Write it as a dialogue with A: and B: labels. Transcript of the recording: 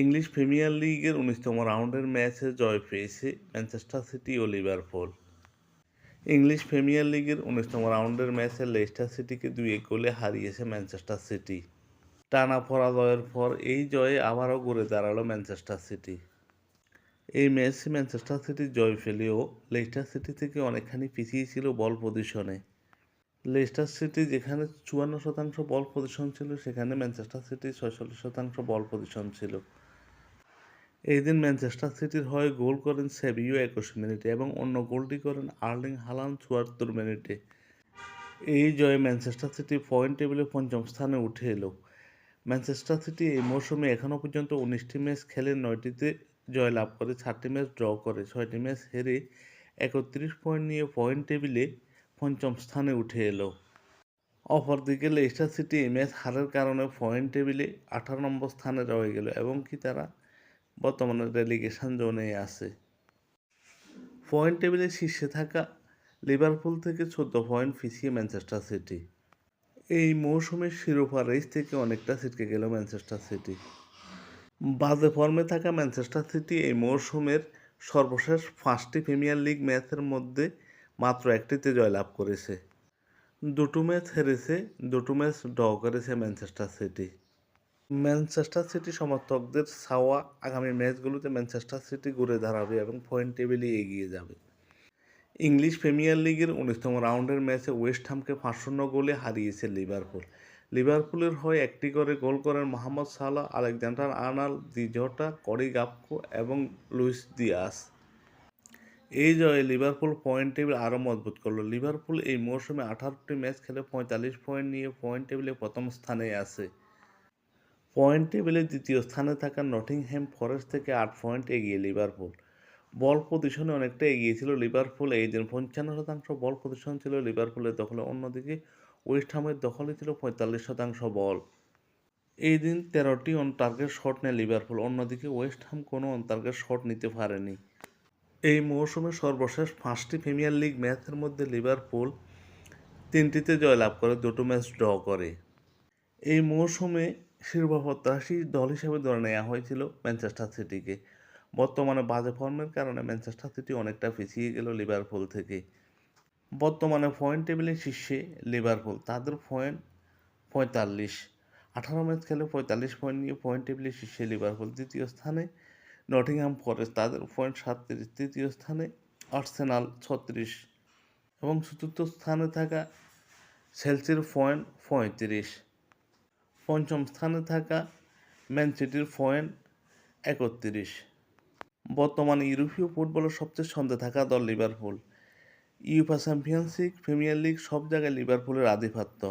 A: English premier লিগের ১৯তম রাউন্ডের ম্যাচে জয় পেয়েছে ম্যানচেস্টার সিটি ও লিভারপুল। ইংলিশ প্রিমিয়ার লিগের ১৯তম রাউন্ডের ম্যাচে লেস্টার সিটিকে ২-১ গোলে হারিয়েছে ম্যানচেস্টার সিটি। টানা পরাজয়ের পর এই জয়ে আবারও ঘুরে দাঁড়ালো ম্যানচেস্টার সিটি। এই ম্যাচে ম্যানচেস্টার সিটি জয় পেলেও লেস্টার সিটি থেকে অনেকখানি পিছিয়ে ছিল বল পজিশনে। লেস্টার সিটি যেখানে ৫৪% বল পজিশন ছিল, সেখানে ম্যানচেস্টার সিটি ৪৬% বল পজিশন ছিল। এই দিন ম্যানচেস্টার সিটির হয়ে গোল করেন সেভিও ২১ মিনিটে এবং অন্য গোলটি করেন আর্লিং হালান্ড ৭৪ মিনিটে। এই জয়ে ম্যানচেস্টার সিটি পয়েন্ট টেবিলে পঞ্চম স্থানে উঠে এলো। ম্যানচেস্টার সিটি এই মৌসুমে এখনও পর্যন্ত ১৯টি ম্যাচ খেলে ৯টিতে জয়লাভ করে, ৪টি ম্যাচ ড্র করে, ৬টি ম্যাচ হেরে ৩১ পয়েন্ট নিয়ে পয়েন্ট টেবিলে পঞ্চম স্থানে উঠে এলো। অপরদিকে লেস্টার সিটি এই ম্যাচ হারের কারণে পয়েন্ট টেবিলে ১৮ নম্বর স্থানে রয়ে গেল এবং তারা বর্তমানে রেলিগেশন জোনে আছে। পয়েন্ট টেবিলে শীর্ষে থাকা লিভারপুল থেকে ১৪ পয়েন্ট পিছিয়ে ম্যানচেস্টার সিটি। এই মৌসুমের শিরোপা রেস থেকে অনেকটা ছিটকে গেল ম্যানচেস্টার সিটি। বাজে ফর্মে থাকা ম্যানচেস্টার সিটি এই মৌসুমের সর্বশেষ ৫টি প্রিমিয়ার লিগ ম্যাচের মধ্যে মাত্র একটিতে জয়লাভ করেছে। ২টো ম্যাচ হেরেছে, ২টো ম্যাচ ড্র করেছে ম্যানচেস্টার সিটি। ম্যানচেস্টার সিটি সমর্থকদের চাওয়া আগামী ম্যাচগুলোতে ম্যানচেস্টার সিটি ঘুরে দাঁড়াবে এবং পয়েন্ট টেবিলে এগিয়ে যাবে। ইংলিশ প্রিমিয়ার লিগের ১৯তম রাউন্ডের ম্যাচে ওয়েস্ট হামকে ৫-০ গোলে হারিয়েছে লিভারপুল। লিভারপুলের হয়ে একটি করে গোল করেন মোহাম্মদ সালাহ, আলেকজান্ডার আর্নল্ড, দি জটা, করি গাকপো এবং লুইস দিয়াস। এই জয়ে লিভারপুল পয়েন্ট টেবিল আরও মজবুত করল। লিভারপুল এই মৌসুমে ১৮টি ম্যাচ খেলে ৪৫ পয়েন্ট নিয়ে পয়েন্ট টেবিলে প্রথম স্থানে আছে। পয়েন্ট টেবিলে দ্বিতীয় স্থানে থাকা নটিংহ্যাম ফরেস্ট থেকে ৮ পয়েন্ট এগিয়ে লিভারপুল। বল পজিশনে অনেকটা এগিয়ে ছিল লিভারপুল। এই দিন ৫৫% বল পজিশন ছিল লিভারপুলের দখলে, অন্যদিকে ওয়েস্ট হামের দখলে ছিল ৪৫% বল। এই দিন ১৩টি অন টার্গেট শট নেয় লিভারপুল, অন্যদিকে ওয়েস্ট হাম কোনো অন টার্গেট শট নিতে পারেনি। এই মৌসুমে সর্বশেষ ৫টি প্রিমিয়ার লিগ ম্যাচের মধ্যে লিভারপুল ৩টিতে জয়লাভ করে, ২টো ম্যাচ ড্র করে। এই মৌসুমে শিরোপাপ্রত্যাশী দল হিসেবে ধরে নেওয়া হয়েছিল ম্যানচেস্টার সিটিকে। বর্তমানে বাজে ফর্মের কারণে ম্যানচেস্টার সিটি অনেকটা পিছিয়ে গেল লিভারপুল থেকে। বর্তমানে পয়েন্ট টেবিলের শীর্ষে লিভারপুল, তাদের পয়েন্ট ৪৫। ১৮ ম্যাচ খেলে ৪৫ পয়েন্ট নিয়ে পয়েন্ট টেবিলের শীর্ষে লিভারপুল। দ্বিতীয় স্থানে নটিংহ্যাম ফরেস্ট, তাদের পয়েন্ট ৩৭। তৃতীয় স্থানে আর্সেনাল ৩৬ এবং চতুর্থ স্থানে থাকা চেলসির পয়েন্ট ৩৫। পঞ্চম স্থানে থাকা ম্যান সিটির পয়েন্ট ৩১। বর্তমানে ইউরোপীয় ফুটবলের সবচেয়ে ছন্দে থাকা দল Liverpool. UEFA champions league, premier league সব জায়গায় লিভারপুলের আধিপত্য।